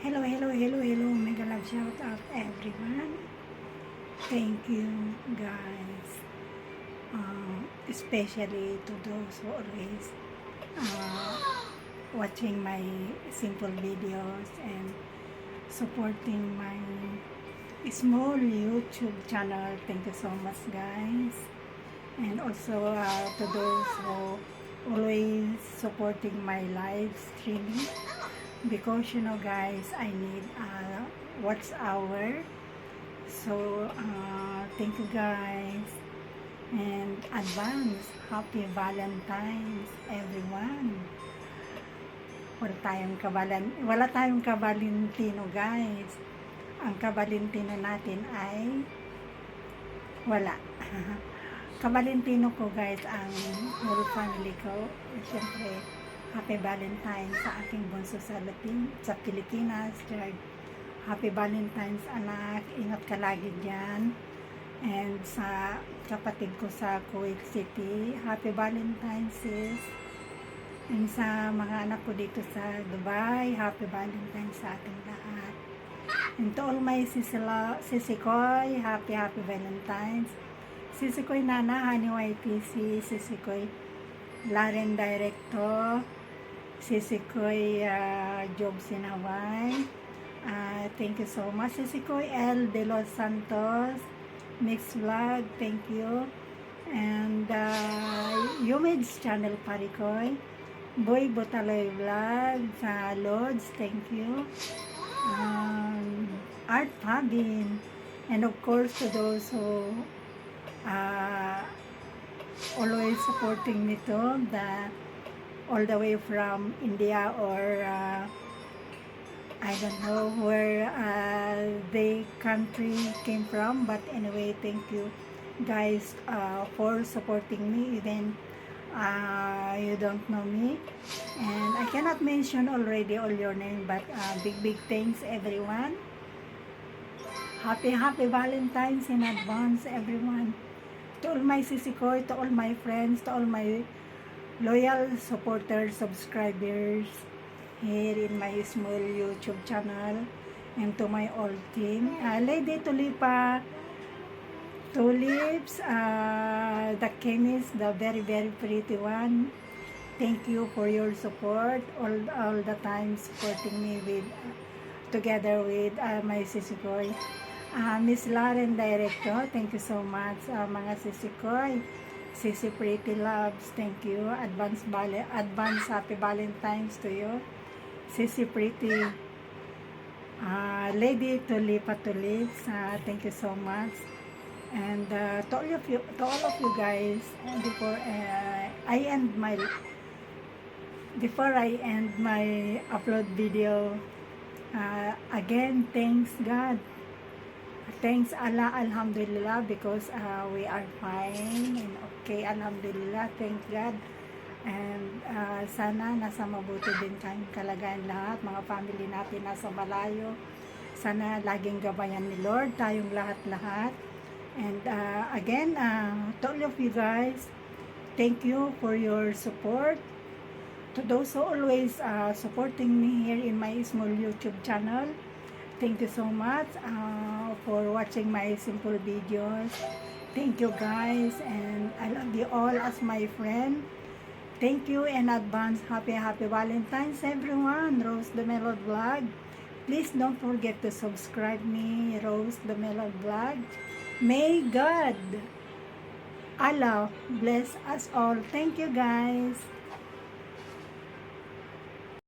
Hello. Mega love shout out everyone. Thank you guys. Especially to those who always watching my simple videos and supporting my small YouTube channel. Thank you so much guys. And also to those who always supporting my live streaming. Because you know guys, I need a watch hour. So thank you guys, and advance happy Valentine's everyone. Wala tayong kabalintino guys. Ang kabalintino natin ay wala. Kabalintino ko guys ang whole family ko. Siyempre happy Valentine's sa aking bunso sa Pilipinas. Happy Valentine's anak, ingat ka lagi dyan. And sa kapatid ko sa Kuwait City, happy Valentine's sis. And sa mga anak ko dito sa Dubai, happy Valentine's sa ating lahat. And to all my sisikoy, happy Valentine's. Sisikoy Nana, Honey YTC, sisikoy Laren Director, sisikoy Job Sinaway. Thank you so much. Sisikoy L. De Los Santos, Mix Vlog, thank you. And Yumid's channel Parikoy, Boy Botaloy Vlog, sa Lods, thank you. Art Fabin, and of course to those who always supporting me to all the way from India or I don't know where the country came from, but anyway, thank you guys for supporting me even you don't know me, and I cannot mention already all your name, but big thanks everyone. Happy Valentine's in advance everyone. To all my sisikoy, to all my friends, to all my loyal supporters, subscribers here in my small YouTube channel, and to my old team, Lady Tulips, the chemist, the very pretty one. Thank you for your support all the time, supporting me with together with my sisikoy. Miss Lauren Director, thank you so much. Mga sisikoy, Sisi Pretty Loves, thank you. Advance happy Valentine's to you, Sisi Pretty. Lady Tulips, thank you so much. And to all of you guys, before I end my upload video, again, thanks God. Thanks Allah, Alhamdulillah, because we are fine and okay, Alhamdulillah, thank God. And sana nasa mabuti din kayong kalagayan lahat, mga family natin nasa malayo. Sana laging gabayan ni Lord tayong lahat. And again, to all of you guys, thank you for your support. To those who always supporting me here in my small YouTube channel, thank you so much for watching my simple videos. Thank you guys, and I love you all as my friend. Thank you in advance. Happy Valentine's everyone. Rose the Melod Vlog. Please don't forget to subscribe me, Rose the Melod Vlog. May God, Allah bless us all. Thank you guys.